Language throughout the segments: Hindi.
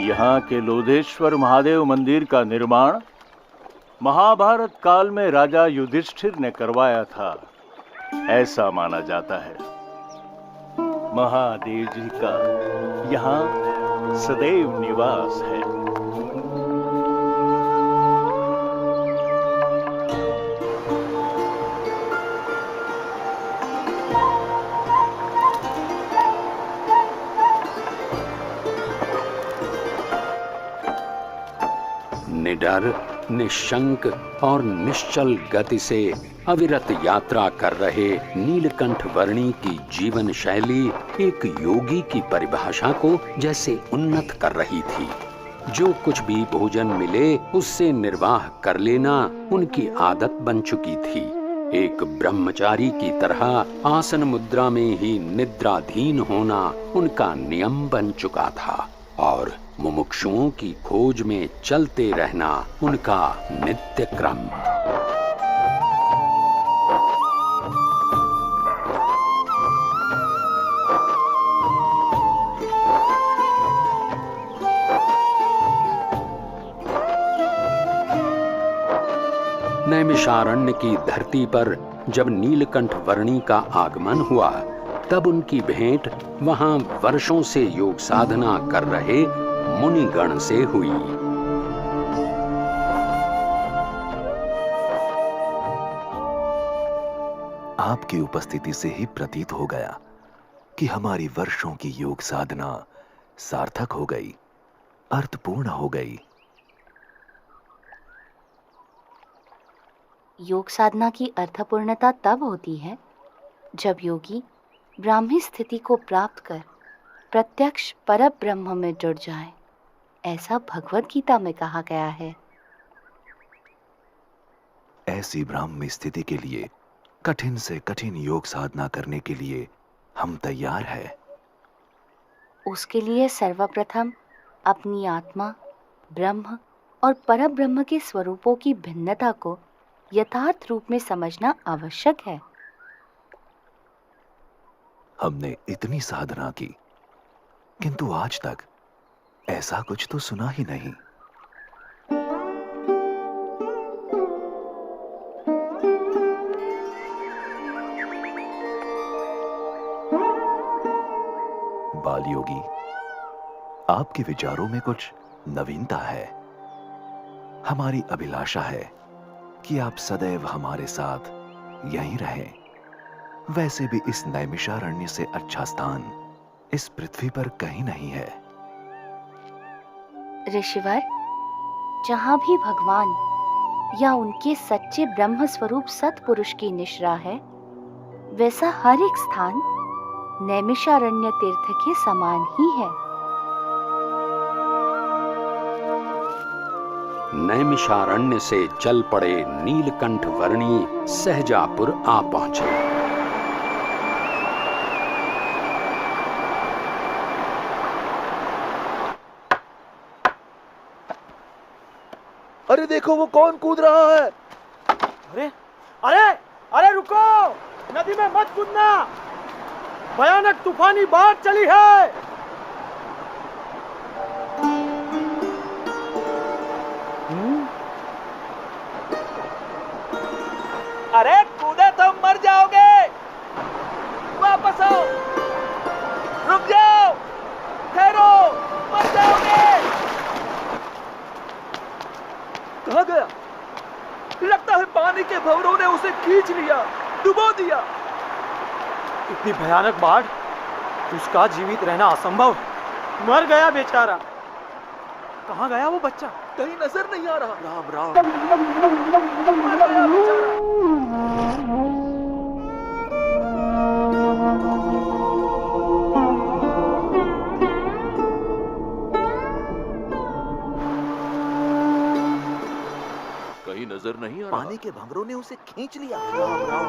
यहाँ के लोधेश्वर महादेव मंदिर का निर्माण महाभारत काल में राजा युधिष्ठिर ने करवाया था, ऐसा माना जाता है। महादेव जी का यहाँ सदैव निवास है। निडर, निशंक और निश्चल गति से अविरत यात्रा कर रहे नीलकंठ वर्णी की जीवन शैली एक योगी की परिभाषा को जैसे उन्नत कर रही थी। जो कुछ भी भोजन मिले उससे निर्वाह कर लेना उनकी आदत बन चुकी थी। एक ब्रह्मचारी की तरह आसन मुद्रा में ही निद्राधीन होना उनका नियम बन चुका था और मुमुक्षुओं की खोज में चलते रहना उनका नित्य क्रम। नैमिषारण्य की धरती पर जब नीलकंठ वर्णी का आगमन हुआ तब उनकी भेंट वहां वर्षों से योग साधना कर रहे मुनिगण से हुई। आपकी उपस्थिति से ही प्रतीत हो गया कि हमारी वर्षों की योग साधना सार्थक हो गई, अर्थपूर्ण हो गई। योग साधना की अर्थपूर्णता तब होती है जब योगी ब्राह्मी स्थिति को प्राप्त कर प्रत्यक्ष परब्रह्म में जुड़ जाए, ऐसा भगवत गीता में कहा गया है। ऐसी ब्राह्मी स्थिति के लिए कठिन से कठिन योग साधना करने के लिए हम तैयार हैं। उसके लिए सर्वप्रथम अपनी आत्मा, ब्रह्म और परब्रह्म के स्वरूपों की भिन्नता को यथार्थ रूप में समझना आवश्यक है। हमने इतनी साधना की, किंतु आज तक ऐसा कुछ तो सुना ही नहीं। बाल योगी, आपके विचारों में कुछ नवीनता है। हमारी अभिलाषा है कि आप सदैव हमारे साथ यहीं रहें। वैसे भी इस नैमिषारण्य से अच्छा स्थान इस पृथ्वी पर कहीं नहीं है। ऋषिवर, जहां भी भगवान या उनके सच्चे ब्रह्म स्वरूप सत्पुरुष की निश्रा है, वैसा हर एक स्थान नैमिषारण्य तीर्थ के समान ही है। नैमिषारण्य से चल पड़े नीलकंठ वर्णी सहजापुर आ पहुंचे। अरे देखो वो कौन कूद रहा है। अरे अरे अरे रुको, नदी में मत कूदना, भयानक तूफानी बाढ़ चली है। अरे कूदे तो मर जाओगे, वापस आओ, रुक जाओ, ठहरो, मर जाओगे। कहाँ गया? लगता है पानी के भंवरों ने उसे खींच लिया, डुबो दिया। इतनी भयानक बाढ़, उसका जीवित रहना असंभव है। मर गया बेचारा। कहाँ गया वो बच्चा? कहीं नजर नहीं आ रहा। राम राम। मर गया बेचारा। कहीं नजर नहीं आ रहा। पानी के भंवरों ने उसे खींच लिया। राम राम।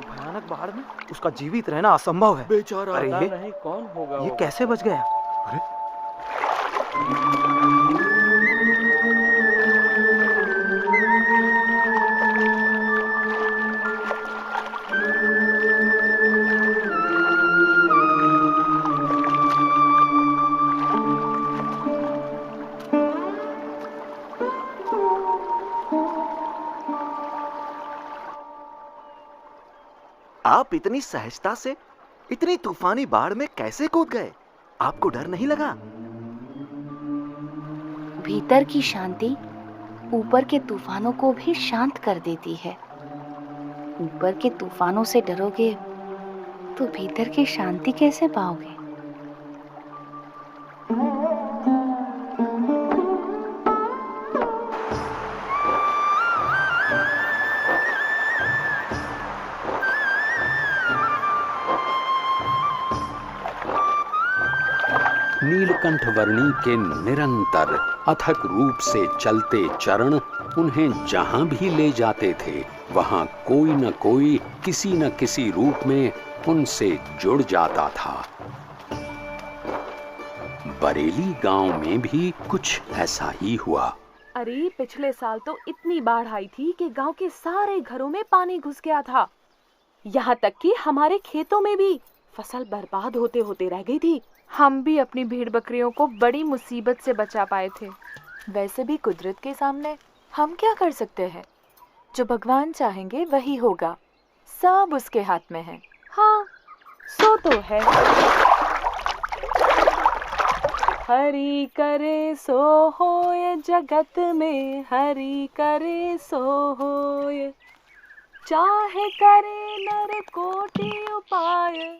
भयानक बाढ़ में उसका जीवित रहना असंभव है। बेचारा। अरे ये नहीं कौन होगा ये कैसे बच गया? अरे आप इतनी सहजता से इतनी तूफानी बाढ़ में कैसे कूद गए? आपको डर नहीं लगा? भीतर की शांति ऊपर के तूफानों को भी शांत कर देती है। ऊपर के तूफानों से डरोगे तो भीतर की शांति कैसे पाओगे? नीलकंठ वर्णी के निरंतर अथक रूप से चलते चरण उन्हें जहां भी ले जाते थे, वहां कोई न कोई किसी न किसी रूप में उनसे जुड़ जाता था। बरेली गांव में भी कुछ ऐसा ही हुआ। अरे पिछले साल तो इतनी बाढ़ आई थी कि गांव के सारे घरों में पानी घुस गया था। यहाँ तक कि हमारे खेतों में भी फसल बर्बाद होते होते रह गई थी। हम भी अपनी भेड़ बकरियों को बड़ी मुसीबत से बचा पाए थे। वैसे भी कुदरत के सामने हम क्या कर सकते हैं? जो भगवान चाहेंगे वही होगा। सब उसके हाथ में है। हाँ, सो तो है। हरि करे सो होय जगत में, हरि करे सो होय। चाहे करे नर कोटि उपाय,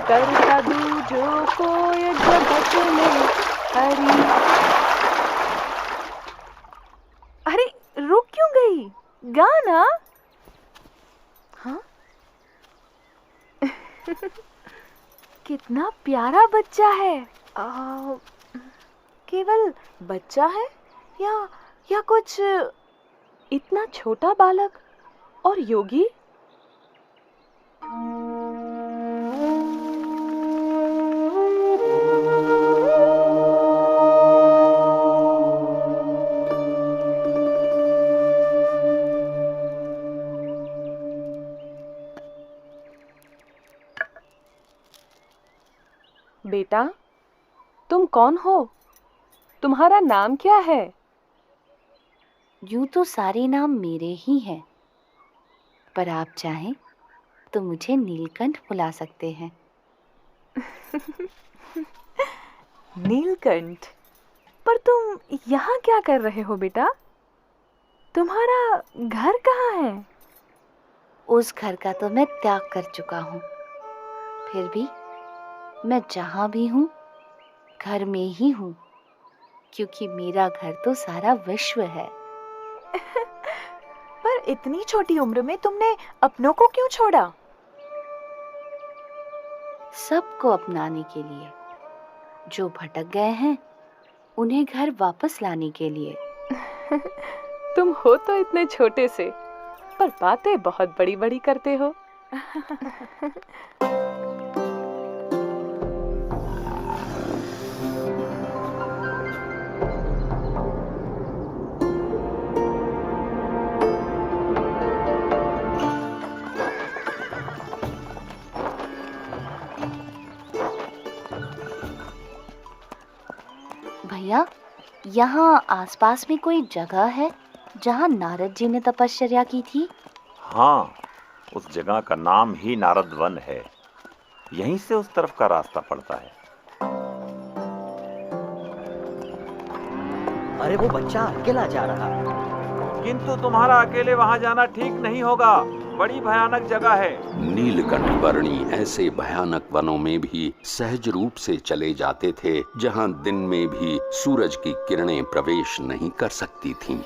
करता दूजो कोय जगत में हरि। अरे रुक क्यों गई? गाना। हाँ? कितना प्यारा बच्चा है। केवल बच्चा है या कुछ इतना छोटा बालक और योगी? बेटा, तुम कौन हो? तुम्हारा नाम क्या है? यूं तो सारे नाम मेरे ही हैं, पर आप चाहें तो मुझे नीलकंठ बुला सकते हैं। नीलकंठ? पर तुम यहाँ क्या कर रहे हो बेटा? तुम्हारा घर कहाँ है? उस घर का तो मैं त्याग कर चुका हूँ। फिर भी मैं जहाँ भी हूँ घर में ही हूँ, क्योंकि मेरा घर तो सारा विश्व है। पर इतनी छोटी उम्र में तुमने अपनों को क्यों छोड़ा? सबको अपनाने के लिए। जो भटक गए हैं उन्हें घर वापस लाने के लिए। तुम हो तो इतने छोटे से, पर बातें बहुत बड़ी बड़ी करते हो। भैया, यहाँ आसपास में कोई जगह है जहाँ नारद जी ने तपश्चर्या की थी? हाँ, उस जगह का नाम ही नारद वन है। यहीं से उस तरफ का रास्ता पड़ता है। अरे वो बच्चा अकेला जा रहा है। किंतु तुम्हारा अकेले वहां जाना ठीक नहीं होगा। बड़ी भयानक जगह है। नीलकंठ वर्णी ऐसे भयानक वनों में भी सहज रूप से चले जाते थे, जहां दिन में भी सूरज की किरणें प्रवेश नहीं कर सकती थीं।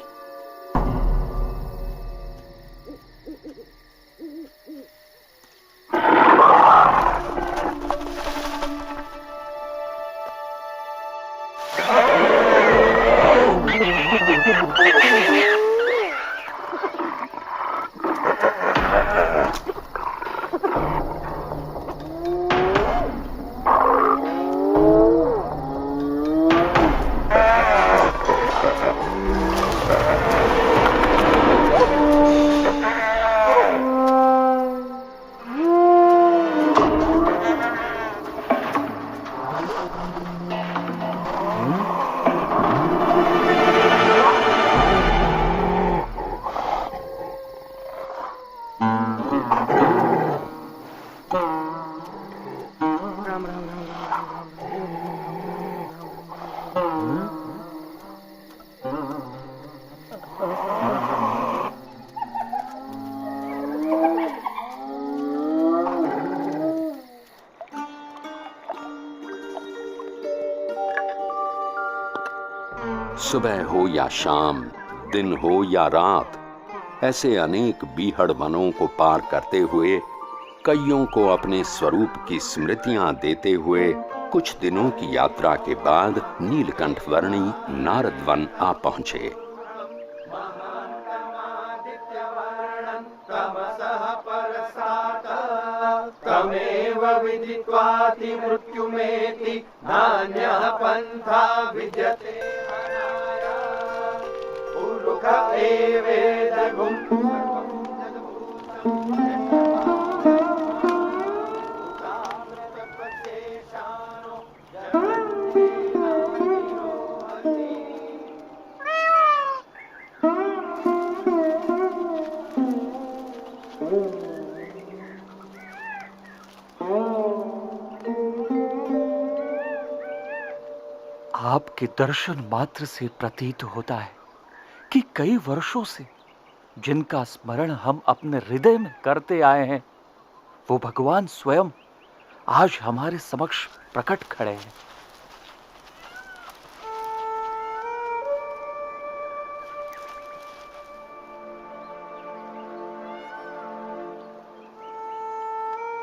सुबह हो या शाम, दिन हो या रात, ऐसे अनेक बीहड़ वनों को पार करते हुए, कईयों को अपने स्वरूप की स्मृतियां देते हुए, कुछ दिनों की यात्रा के बाद नीलकंठ वर्णी नारद वन आ पहुंचे। तमेव विदित्वाति मृत्युमेति नान्यः पन्था विद्यते पुरुष एवेदगुं। आपके दर्शन मात्र से प्रतीत होता है कि कई वर्षों से जिनका स्मरण हम अपने हृदय में करते आए हैं, वो भगवान स्वयं आज हमारे समक्ष प्रकट खड़े हैं।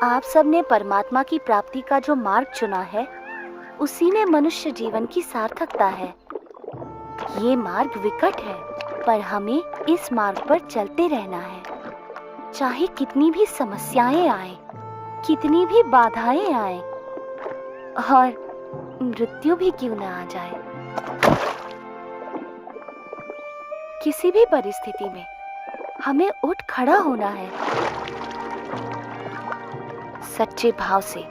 आप सबने परमात्मा की प्राप्ति का जो मार्ग चुना है, उसी में मनुष्य जीवन की सार्थकता है। ये मार्ग विकट है, पर हमें इस मार्ग पर चलते रहना है। चाहे कितनी भी समस्याएं आए, कितनी भी बाधाएं आए, और मृत्यु भी क्यों न आ जाए, किसी भी परिस्थिति में हमें उठ खड़ा होना है। सच्चे भाव से,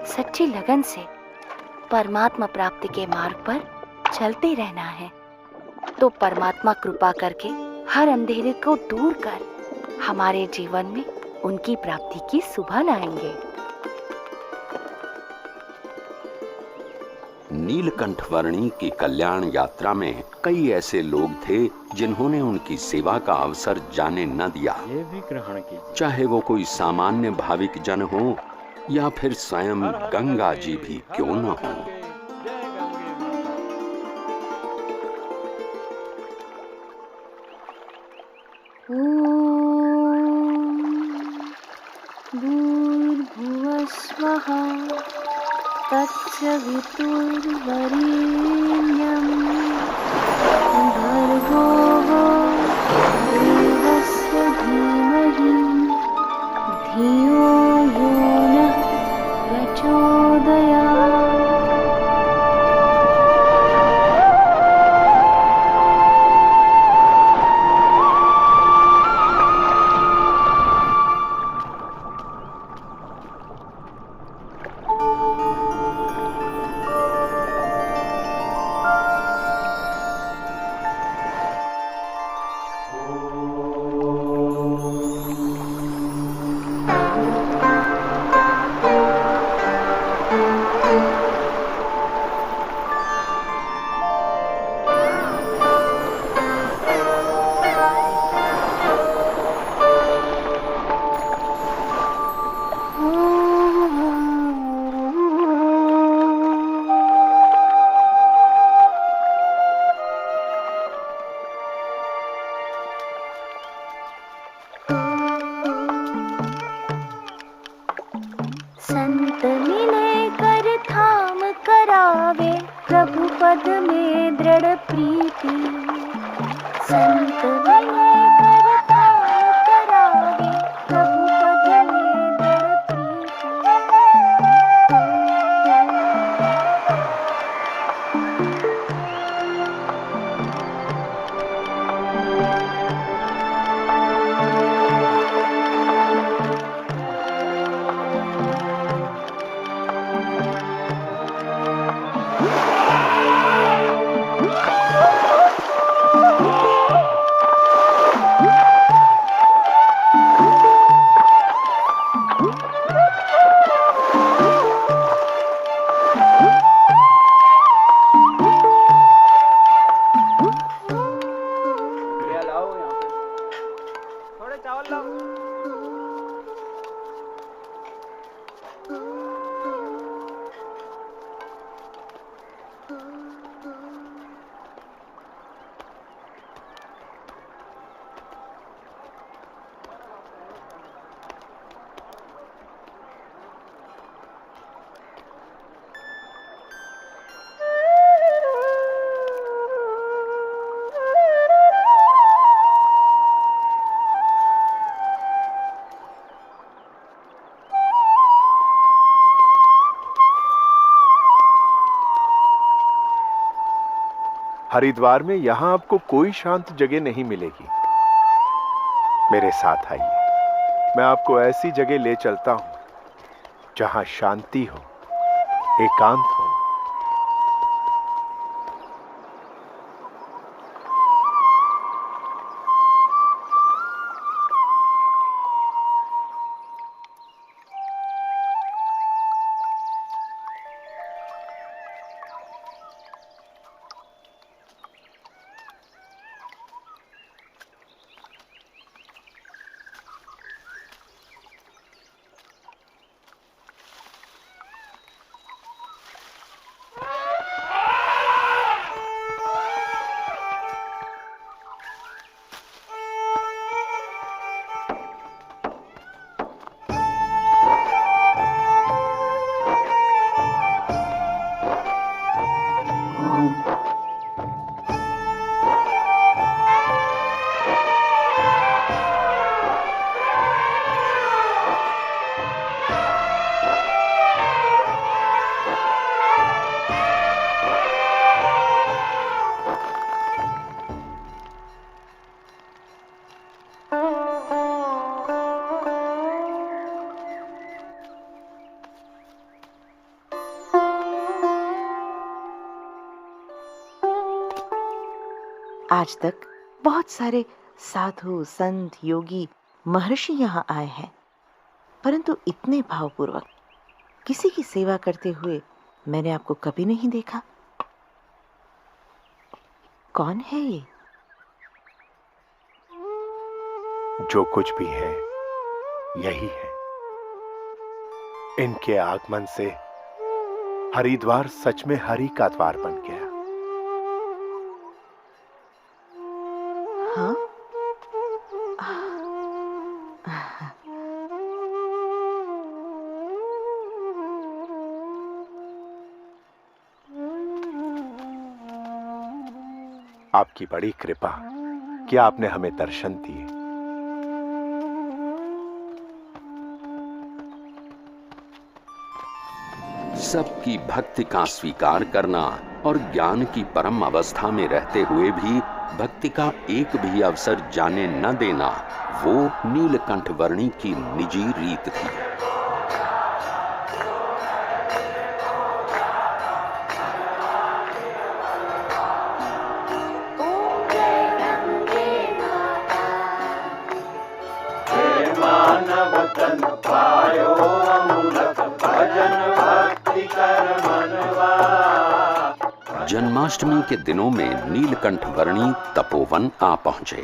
सच्ची लगन से परमात्मा प्राप्ति के मार्ग पर चलते रहना है, तो परमात्मा कृपा करके हर अंधेरे को दूर कर हमारे जीवन में उनकी प्राप्ति की सुबह लाएंगे। नीलकंठ वर्णी की कल्याण यात्रा में कई ऐसे लोग थे जिन्होंने उनकी सेवा का अवसर जाने न दिया। ये भी ग्रहण कीजिए। चाहे वो कोई सामान्य भाविक जन हो या फिर स्वयं गंगा जी भी क्यों न हो। भूर्भुवः स्वः तत्सवितुर्वरेण्यं भर्गो देवस्य धीमहि धियो यो नः प्रचोदयात्। संत मिले कर थाम करावे प्रभु पद में दृढ़ प्रीति। संत मिले कर थाम करावे प्रभु पद में दृढ़ प्रीति। हरिद्वार में यहां आपको कोई शांत जगह नहीं मिलेगी। मेरे साथ आइए, मैं आपको ऐसी जगह ले चलता हूं जहां शांति हो, एकांत हो। आज तक बहुत सारे साधु, संत, योगी, महर्षि यहाँ आए हैं, परंतु इतने भावपूर्वक किसी की सेवा करते हुए मैंने आपको कभी नहीं देखा। कौन है ये? जो कुछ भी है यही है। इनके आगमन से हरिद्वार सच में हरि का द्वार बन गया। हाँ? आपकी बड़ी कृपा कि आपने हमें दर्शन दिए। सबकी भक्ति का स्वीकार करना और ज्ञान की परम अवस्था में रहते हुए भी भक्ति का एक भी अवसर जाने न देना, वो नीलकंठ वर्णी की निजी रीत थी। जन्माष्टमी के दिनों में नीलकंठ वर्णी तपोवन आ पहुंचे।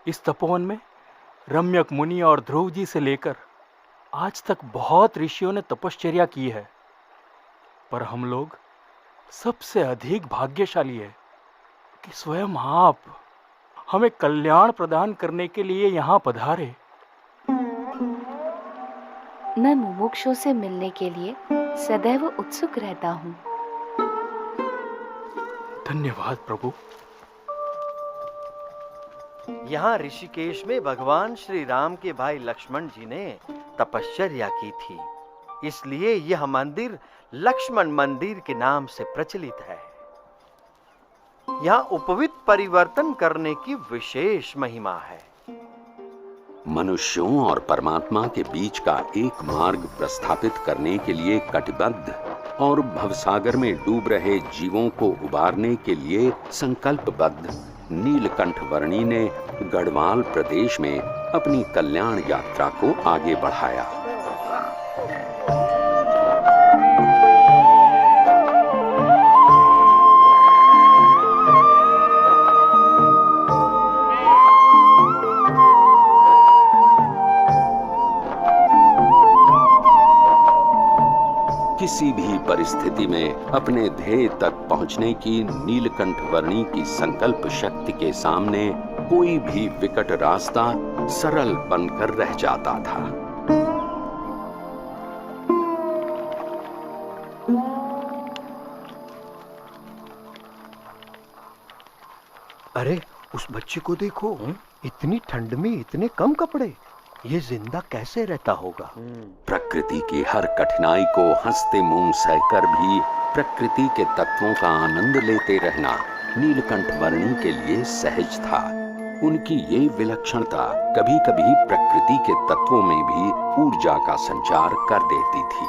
इस तपोवन में रम्यक मुनि और ध्रुव जी से लेकर आज तक बहुत ऋषियों ने तपश्चर्या की है, पर हम लोग सबसे अधिक भाग्यशाली है कि स्वयं आप हमें कल्याण प्रदान करने के लिए यहाँ पधारे। मैं मुमुक्षुओं से मिलने के लिए सदैव उत्सुक रहता हूँ। धन्यवाद प्रभु। यहाँ ऋषिकेश में भगवान श्री राम के भाई लक्ष्मण जी ने तपश्चर्या की थी, इसलिए यह मंदिर लक्ष्मण मंदिर के नाम से प्रचलित है। यहाँ उपवित परिवर्तन करने की विशेष महिमा है। मनुष्यों और परमात्मा के बीच का एक मार्ग प्रस्थापित करने के लिए कटिबद्ध और भवसागर में डूब रहे जीवों को उबारने के लिए संकल्पबद्ध नीलकंठ वर्णी ने गढ़वाल प्रदेश में अपनी कल्याण यात्रा को आगे बढ़ाया। किसी भी परिस्थिति में अपने ध्येय तक पहुंचने की नीलकंठ वर्णी की संकल्प शक्ति के सामने कोई भी विकट रास्ता सरल बनकर रह जाता था। अरे उस बच्चे को देखो, इतनी ठंड में इतने कम कपड़े, ये जिंदा कैसे रहता होगा? प्रकृति की हर कठिनाई को हंसते मुंह सहकर भी प्रकृति के तत्वों का आनंद लेते रहना नीलकंठ वर्णी के लिए सहज था। उनकी ये विलक्षणता कभी-कभी प्रकृति के तत्वों में भी ऊर्जा का संचार कर देती थी।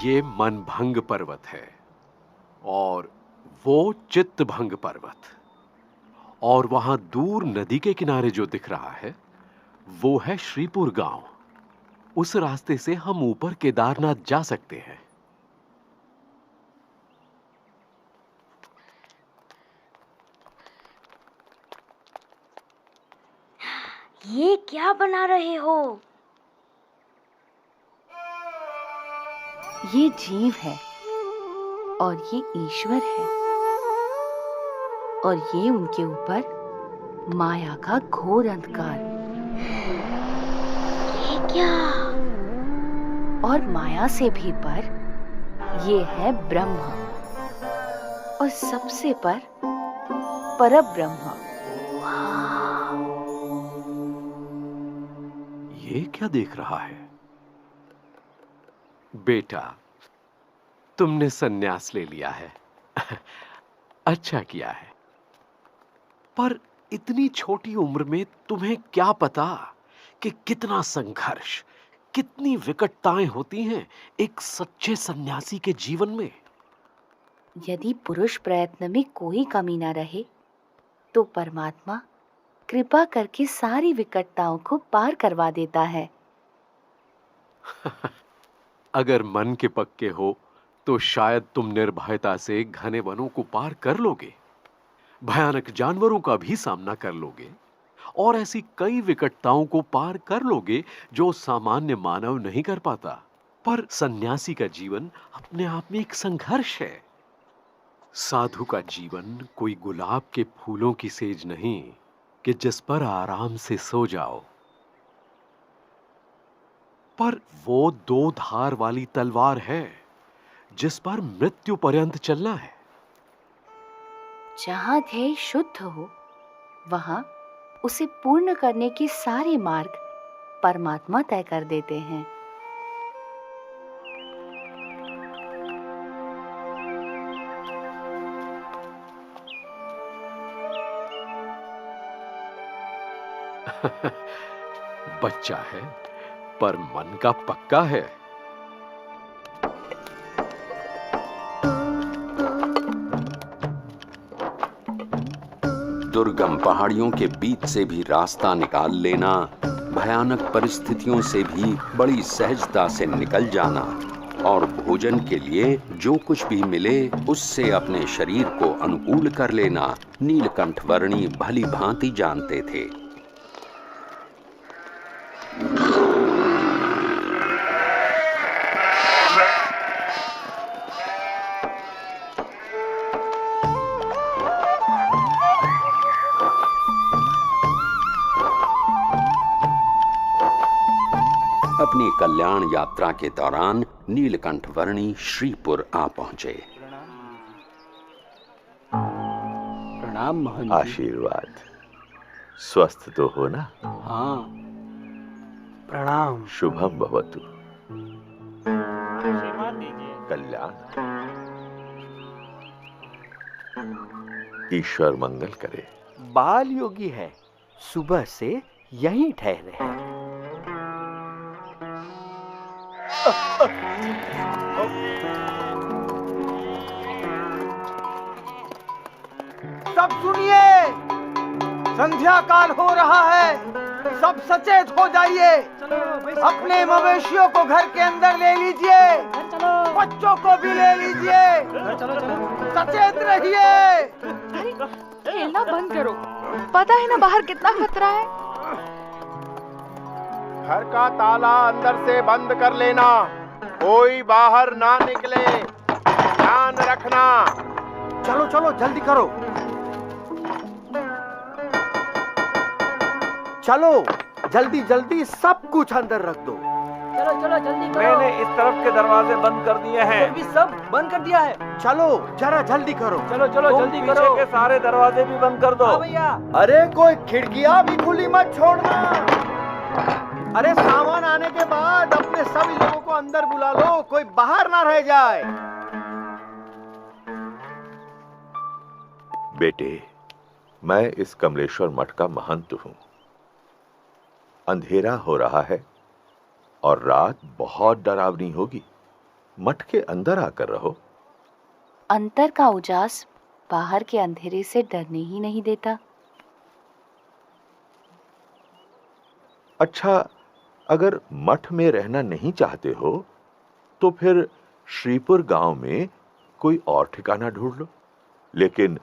ये मनभंग पर्वत है और वो चित्तभंग पर्वत, और वहां दूर नदी के किनारे जो दिख रहा है वो है श्रीपुर गांव। उस रास्ते से हम ऊपर केदारनाथ जा सकते हैं। ये क्या बना रहे हो? ये जीव है और ये ईश्वर है, और ये उनके ऊपर माया का घोर अंधकार। ये क्या? और माया से भी पर ये है ब्रह्म, और सबसे पर परब्रह्म। ये क्या देख रहा है? बेटा, तुमने सन्यास ले लिया है। अच्छा किया है, पर इतनी छोटी उम्र में तुम्हें क्या पता कि कितना संघर्ष, कितनी विकटताएं होती हैं एक सच्चे सन्यासी के जीवन में। यदि पुरुष प्रयत्न में कोई कमी न रहे तो परमात्मा कृपा करके सारी विकटताओं को पार करवा देता है। अगर मन के पक्के हो तो शायद तुम निर्भयता से घने वनों को पार कर लोगे, भयानक जानवरों का भी सामना कर लोगे, और ऐसी कई विकटताओं को पार कर लोगे जो सामान्य मानव नहीं कर पाता। पर सन्यासी का जीवन अपने आप में एक संघर्ष है। साधु का जीवन कोई गुलाब के फूलों की सेज नहीं कि जिस पर आराम से सो जाओ, पर वो दो धार वाली तलवार है जिस पर मृत्यु पर्यंत चलना है। जहां ध्येय शुद्ध हो वहां उसे पूर्ण करने के सारे मार्ग परमात्मा तय कर देते हैं। बच्चा है पर मन का पक्का है। दुर्गम पहाड़ियों के बीच से भी रास्ता निकाल लेना, भयानक परिस्थितियों से भी बड़ी सहजता से निकल जाना, और भोजन के लिए जो कुछ भी मिले उससे अपने शरीर को अनुकूल कर लेना नीलकंठ वर्णी भली भांति जानते थे। अपनी कल्याण यात्रा के दौरान नीलकंठ वर्णी श्रीपुर आ पहुंचे। प्रणाम महंत जी। आशीर्वाद। स्वस्थ तो हो ना? हाँ, प्रणाम। शुभम भवतु। कल्याण। ईश्वर मंगल करे। बाल योगी है, सुबह से यहीं ठहरे हैं। सब सुनिए, संध्या काल हो रहा है, सब सचेत हो जाइए। अपने मवेशियों को घर के अंदर ले लीजिए, बच्चों को भी ले लीजिए, सचेत रहिए। खेलना बंद करो, पता है ना बाहर कितना खतरा है। घर का ताला अंदर से बंद कर लेना, कोई बाहर ना निकले, ध्यान रखना। चलो चलो जल्दी करो। चलो जल्दी जल्दी सब कुछ अंदर रख दो। चलो चलो जल्दी करो। मैंने इस तरफ के दरवाजे बंद कर दिए हैं। फिर भी सब बंद कर दिया है। चलो जरा जल्दी करो। चलो चलो तुम जल्दी पीछे करो। के सारे दरवाजे भी बंद कर दो। हाँ भैया। अरे कोई खिड़कियां भी खुली मत छोड़ना। अरे सामान आने के बाद अपने सभी लोगों को अंदर बुला लो, कोई बाहर ना रह जाए। बेटे, मैं इस कमलेश्वर मठ का महंत हूं। अंधेरा हो रहा है और रात बहुत डरावनी होगी। मठ के अंदर आकर रहो। अंतर का उजास बाहर के अंधेरे से डरने ही नहीं देता। अच्छा, अगर मठ में रहना नहीं चाहते हो तो फिर श्रीपुर गांव में कोई और ठिकाना ढूंढ लो, लेकिन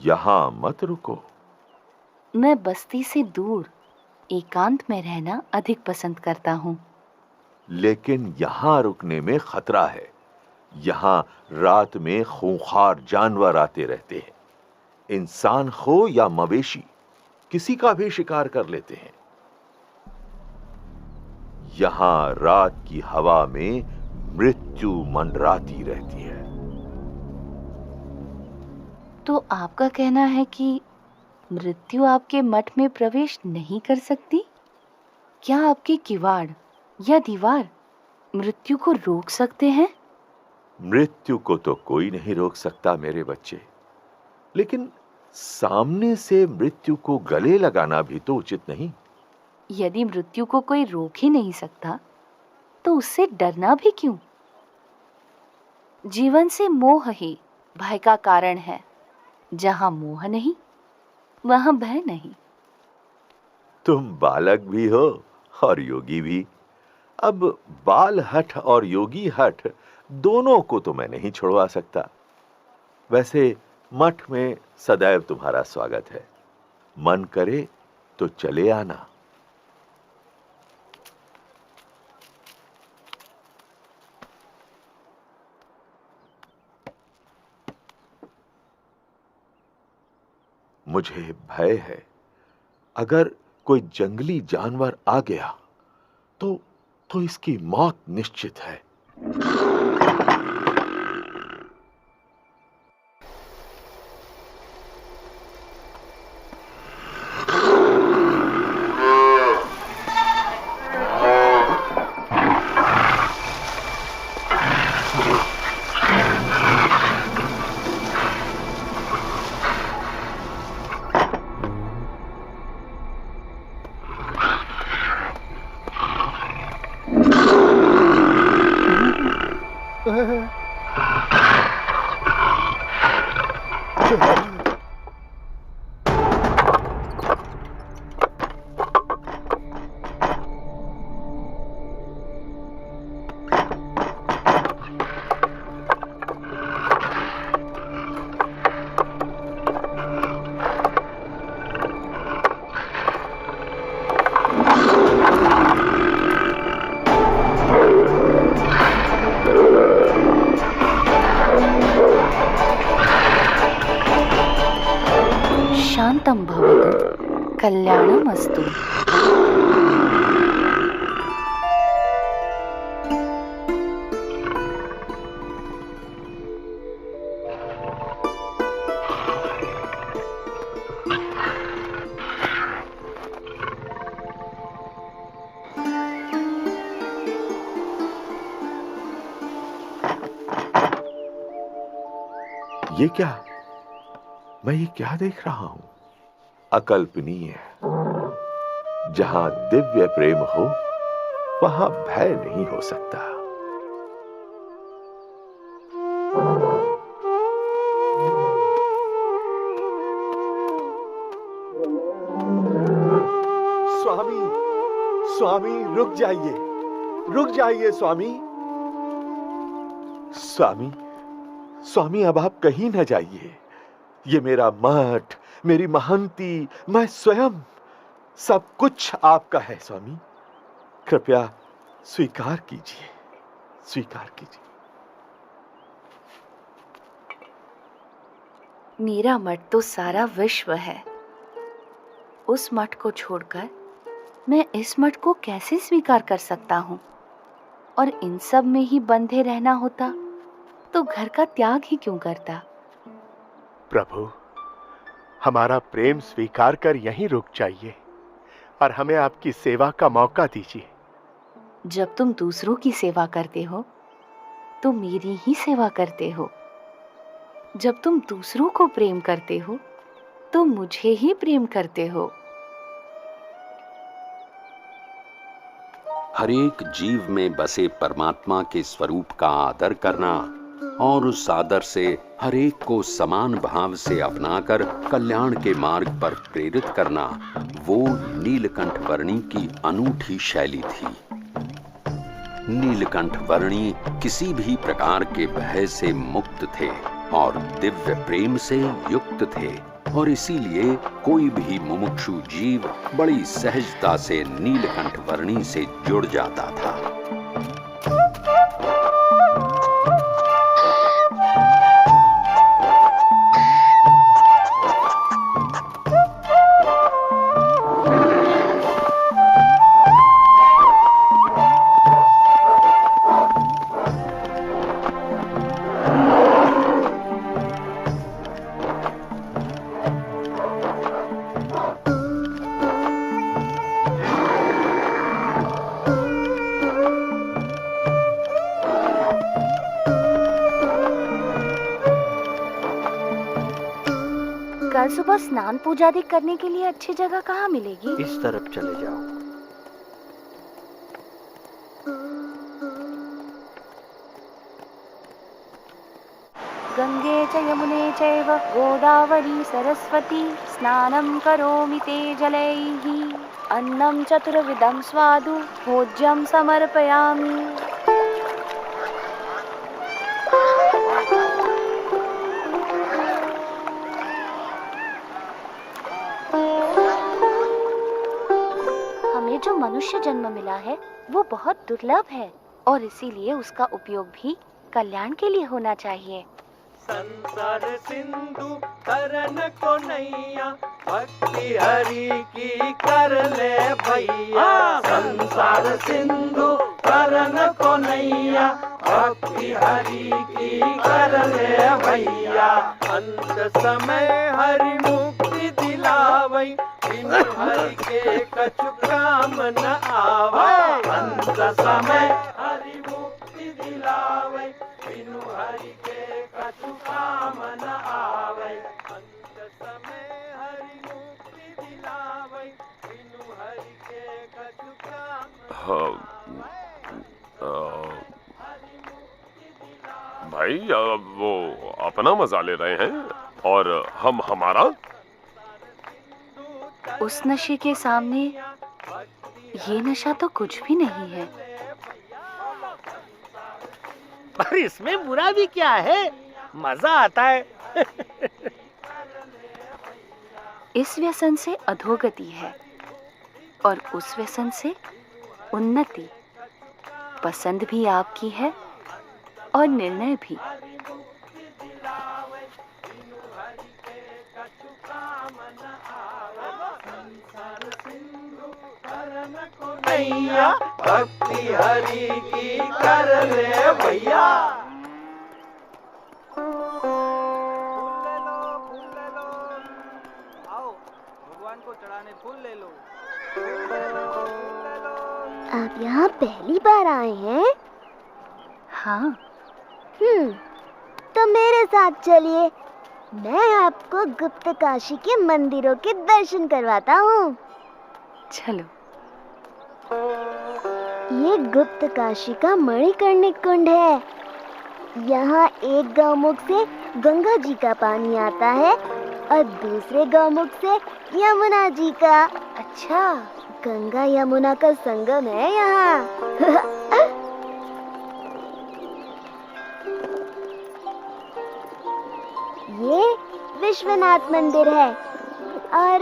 यहां मत रुको। मैं बस्ती से दूर एकांत में रहना अधिक पसंद करता हूँ। लेकिन यहां रुकने में खतरा है। यहां रात में खूंखार जानवर आते रहते हैं। इंसान हो या मवेशी, किसी का भी शिकार कर लेते हैं। यहां रात की हवा में मृत्यु मंडराती रहती है। तो आपका कहना है कि मृत्यु आपके मठ में प्रवेश नहीं कर सकती? क्या आपके किवाड़ या दीवार मृत्यु को रोक सकते हैं? मृत्यु को तो कोई नहीं रोक सकता मेरे बच्चे, लेकिन सामने से मृत्यु को गले लगाना भी तो उचित नहीं। यदि मृत्यु को कोई रोक ही नहीं सकता तो उससे डरना भी क्यों? जीवन से मोह ही भय का कारण है। जहां मोह नहीं वहां भय नहीं। तुम बालक भी हो और योगी भी। अब बाल हठ और योगी हठ दोनों को तो मैं नहीं छुड़वा सकता। वैसे मठ में सदैव तुम्हारा स्वागत है। मन करे तो चले आना। मुझे भय है, अगर कोई जंगली जानवर आ गया तो इसकी मौत निश्चित है। शांतं भवतु, कल्याणमस्तु। ये क्या? मैं ये क्या देख रहा हूं? अकल्पनीय। जहां दिव्य प्रेम हो वहां भय नहीं हो सकता। स्वामी, स्वामी रुक जाइए स्वामी। स्वामी, स्वामी अब आप कहीं न जाइए। ये मेरा मठ, मेरी महंती, मैं स्वयं, सब कुछ आपका है स्वामी। कृपया स्वीकार कीजिए, स्वीकार कीजिए। मेरा मठ तो सारा विश्व है। उस मठ को छोड़कर मैं इस मठ को कैसे स्वीकार कर सकता हूँ? और इन सब में ही बंधे रहना होता तो घर का त्याग ही क्यों करता? प्रभु, हमारा प्रेम स्वीकार कर यहीं रुक जाइए और हमें आपकी सेवा का मौका दीजिए। जब तुम दूसरों की सेवा करते हो तो मेरी ही सेवा करते हो। जब तुम दूसरों को प्रेम करते हो तो मुझे ही प्रेम करते हो। हरेक जीव में बसे परमात्मा के स्वरूप का आदर करना और उस आदर से हरेक को समान भाव से अपनाकर कल्याण के मार्ग पर प्रेरित करना, वो नीलकंठ वर्णी की अनूठी शैली थी। नीलकंठ वर्णी किसी भी प्रकार के भय से मुक्त थे और दिव्य प्रेम से युक्त थे, और इसीलिए कोई भी मुमुक्षु जीव बड़ी सहजता से नीलकंठ वर्णी से जुड़ जाता था। कल सुबह स्नान पूजा आदि करने के लिए अच्छी जगह कहाँ मिलेगी? इस तरफ चले जाओ। गंगे च यमुने चैव गोदावरी सरस्वती स्नानं करोमि ते जलैः अन्नं चतुर्विधं स्वादु भोज्यं समर्पयामि। हमें जो मनुष्य जन्म मिला है वो बहुत दुर्लभ है और इसीलिए उसका उपयोग भी कल्याण के लिए होना चाहिए। संसार सिंधु तरन को नैया भक्ति हरि की कर ले भैया। संसार सिंधु तरन को नैया भक्ति हरि की कर ले भैया। अंत समय हरि मुक्ति दिलावै बिनु हरि के कछु काम न आवे। अंत समय हरि मुक्ति दिलावै बिनु हरि के कछु काम न आवे। अंत समय हरि मुक्ति दिलावै बिनु हरि के कछु काम भाई वो अपना मजा ले रहे हैं और हम हमारा। उस नशे के सामने ये नशा तो कुछ भी नहीं है। पर इसमें बुरा भी क्या है, मजा आता है। इस व्यसन से अधोगति है और उस व्यसन से उन्नति। पसंद भी आपकी है और निर्णय भी। नैया भक्ति हरि की कर ले भैया। आओ भगवान को चढ़ाने फूल ले लो। आप यहाँ पहली बार आए हैं? हाँ। तो मेरे साथ चलिए, मैं आपको गुप्त काशी के मंदिरों के दर्शन करवाता हूँ। चलो। ये गुप्त काशी का मणिकर्णिक कुंड है। यहाँ एक गौमुख से गंगा जी का पानी आता है और दूसरे गौमुख से यमुना जी का। अच्छा, गंगा यमुना का संगम है यहाँ। ये विश्वनाथ मंदिर है और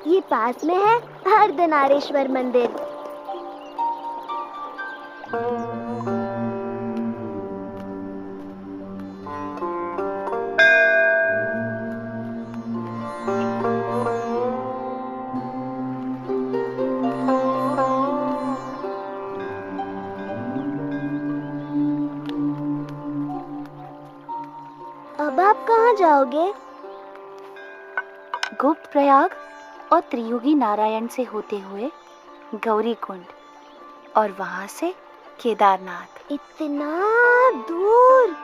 ये पास में है अर्धनारीश्वर मंदिर। अब आप कहाँ जाओगे? गुप्त प्रयाग और त्रियुगी नारायण से होते हुए गौरी कुंड और वहां से केदारनाथ। इतना दूर?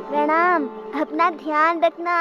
प्रणाम, अपना ध्यान रखना।